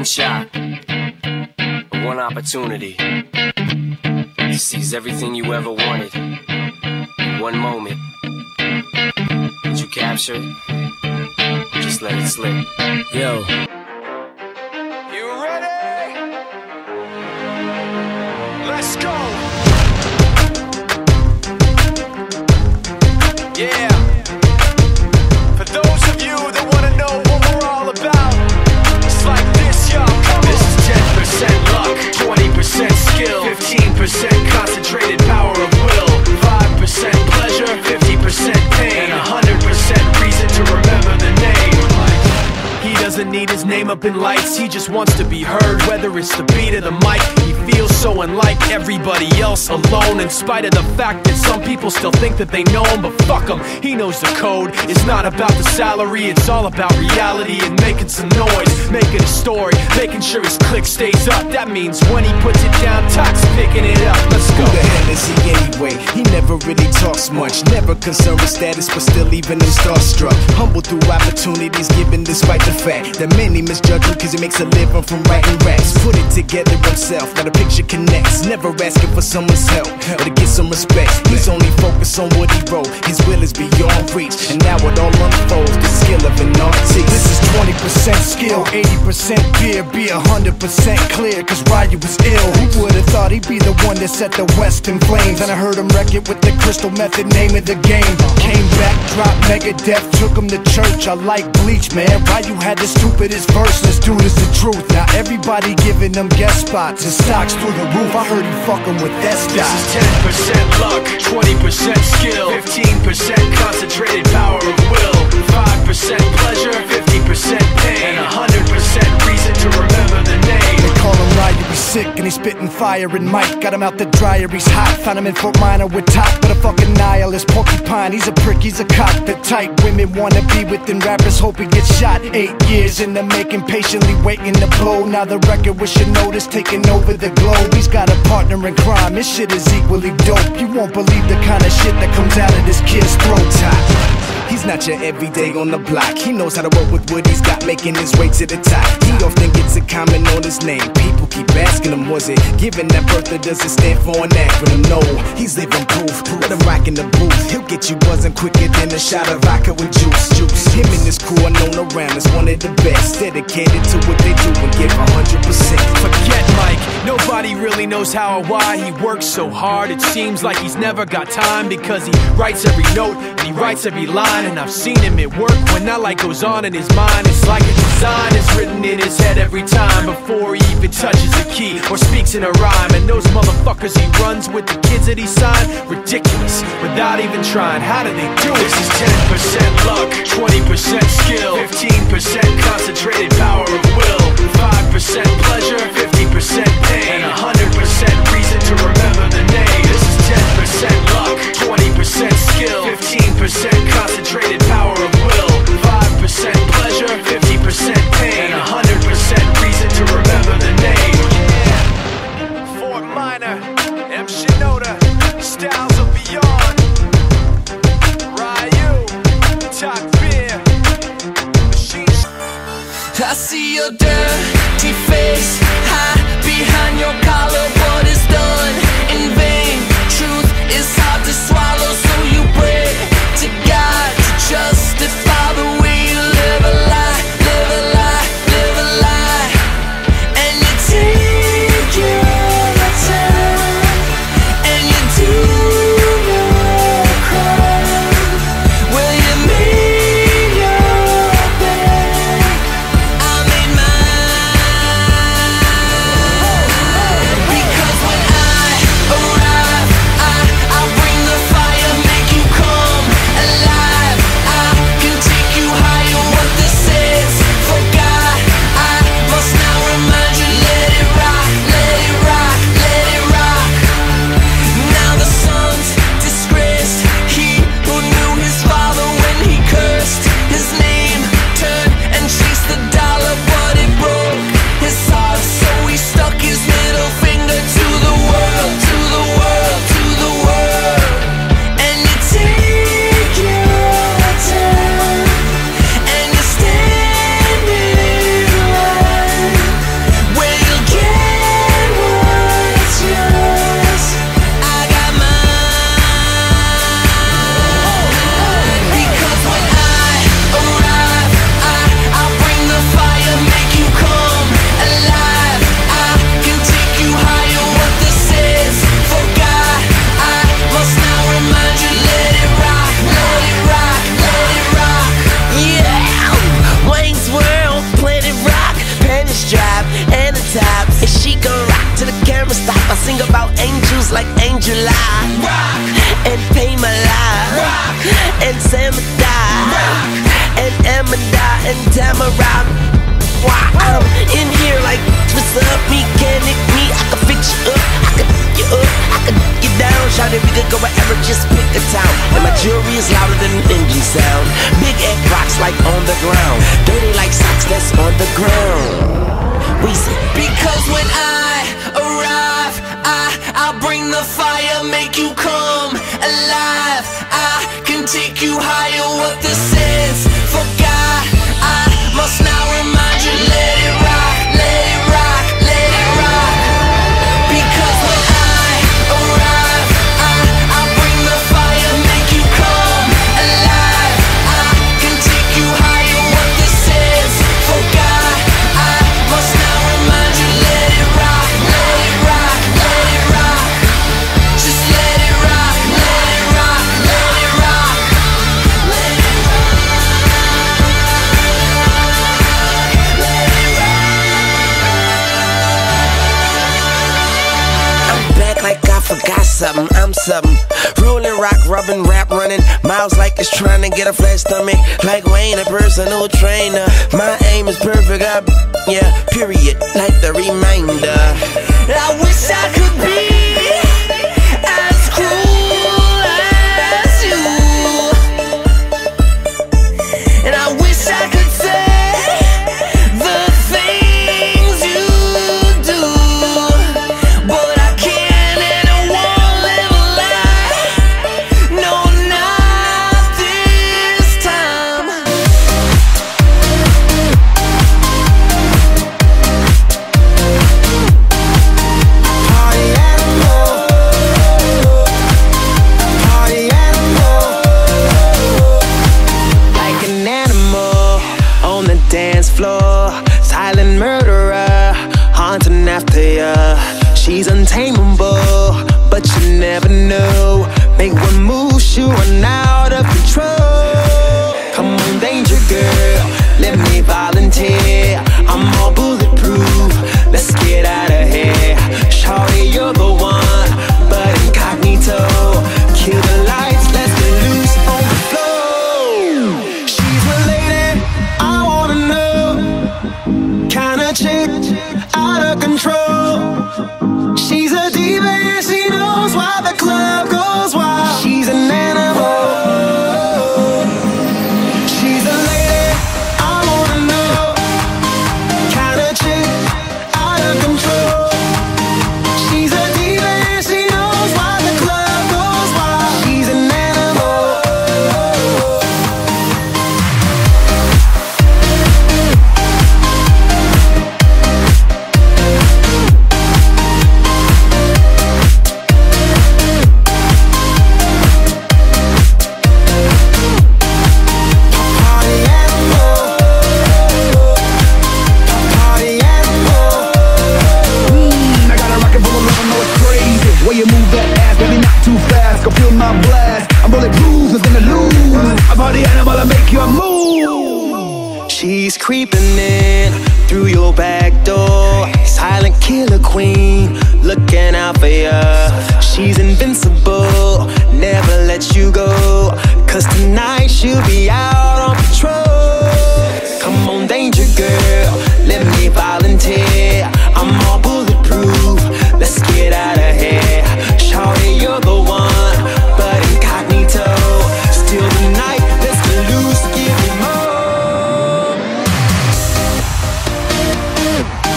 shot, one opportunity to seize everything you ever wanted in one moment. Did you capture it? Or just let it slip? Yo. You ready? Let's go. Yeah. For those of you that want to know what we're all about, it's like this, y'all. This is 10% luck, 20% skill, 15% concentrated power of will, 5% pleasure, 50% pain, and 100% reason to remember the name. He doesn't need his name up in lights, he just wants to be heard, whether it's the beat of the mic. He feels so unlike everybody else, alone, in spite of the fact that some people still think that they know him. But fuck him, he knows the code. It's not about the salary, it's all about reality and making some noise, making a story, making sure his click stays up. That means when he puts it down, Tox picking it up. Let's go. Who the hell is he anyway? He never really talks much, never concerned with status, but still even him starstruck. Humble through opportunities given despite the fact that many misjudge him cause he makes a living from writing raps. Put it together himself, now the picture connects, never asking for someone's help or to get some respect. He's only focused on what he wrote, his will is beyond reach, and now it all unfolds, the skill of an artist. This is 20% skill, 80% fear, be 100% clear, cause Ryu was ill. Who would've thought he'd be the one that set the West in flames? And I heard him wreck it with the Crystal Method, name of the game. Came back, dropped Megadeth, took him to church. I like Bleach, man. Ryu had the stupidest verse, this dude is the truth. Now everybody giving them guest spots, his stocks through the roof. I heard he fucking with that stock. This is 10% luck, 20% skill, 15% concentrated power of will, 5% pleasure, 50% pain, and 100% reason to remember the name. They call him Ryu, he's sick and he's spitting fire and Mike got him out the dryer, he's hot. Found him in Fort Minor with top, but a fucking nihilist porcupine. He's a prick, he's a cop. The type women wanna be within, rappers hope he gets shot. 8 years in the making, patiently waiting to blow. Now the record with your notice taking over the globe. He's got a partner in crime, his shit is equally dope. You won't believe the kind of shit that comes out of this kid's throat. He's not your everyday on the block. He knows how to work with what he's got, making his way to the top. He often gets a comment on his name. People keep asking him, was it given that birth or does it stand for an acronym? No, he's living proof. Let him rock in the booth. He'll get you buzzing quicker than a shot of vodka with juice. Him and his crew are known around as one of the best, dedicated to what they do and give 100%. Forget Mike, nobody really knows how or why he works so hard. It seems like he's never got time because he writes every note and he writes every line. And I've seen him at work when that light goes on in his mind. It's like a design is written in his head every time before he even touches a key or speaks in a rhyme. And those motherfuckers he runs with, the kids that he signed, ridiculous, without even trying. How do they do it? This is 10% luck, 20% skill, 15% concentrated power of will, 5% pleasure, 50% pain, and 100% reason to remember the name. This is 10% luck, 20% skill, 15% concentrated power of will, 5% pleasure, 50% pain, and 100% reason to remember the name. Yeah. Fort Minor, M. Shinoda, Styles of Beyond, Ryu, Top Beer, Machine. I see your dirty face like Angel Eye and Pamela and Samada and Amanda and Tamara. I'm in here like, what's up, mechanic me? I can fix you up, I can you up, I can get down. Shout it, we could go wherever, just pick a town. And my jewelry is louder than an engine sound. Big egg rocks like on the ground, dirty like socks that's on the ground. We say, because when I arrive, I'll bring the fire, make you come alive. I can take you higher, what this is for God. I must now remind you, let it rock, let it rock, let it rock. Because when I arrive, I'll bring the fire, make you come alive. I can take you higher, what this is for God. I must now remind you, let it rock, let it rock, let it rock. Just let it rock, let it rock, let it rock, let it rock. like I forgot something, I'm something. Rolling, rock, rubbing, rap, running. Miles like it's trying to get a flat stomach. Like Wayne, a personal trainer. My aim is perfect, yeah, period. Like the reminder. I wish I could be as cool as you, and I wish I could say the things you do, but I can't and I won't live a lie. No, not this time. Party animal, party animal, like an animal on the dance floor, silent murderer, haunting after ya. She's untamable, but you never know. Make one move, she run out of control. Come on, danger girl, let me volunteer. I'm all bulletproof, let's get out of here. Shawty, you're the one, but incognito. Kill the lights, let's get loose on the floor. She's my lady, I wanna know. Kinda chick, out of control. She's a diva.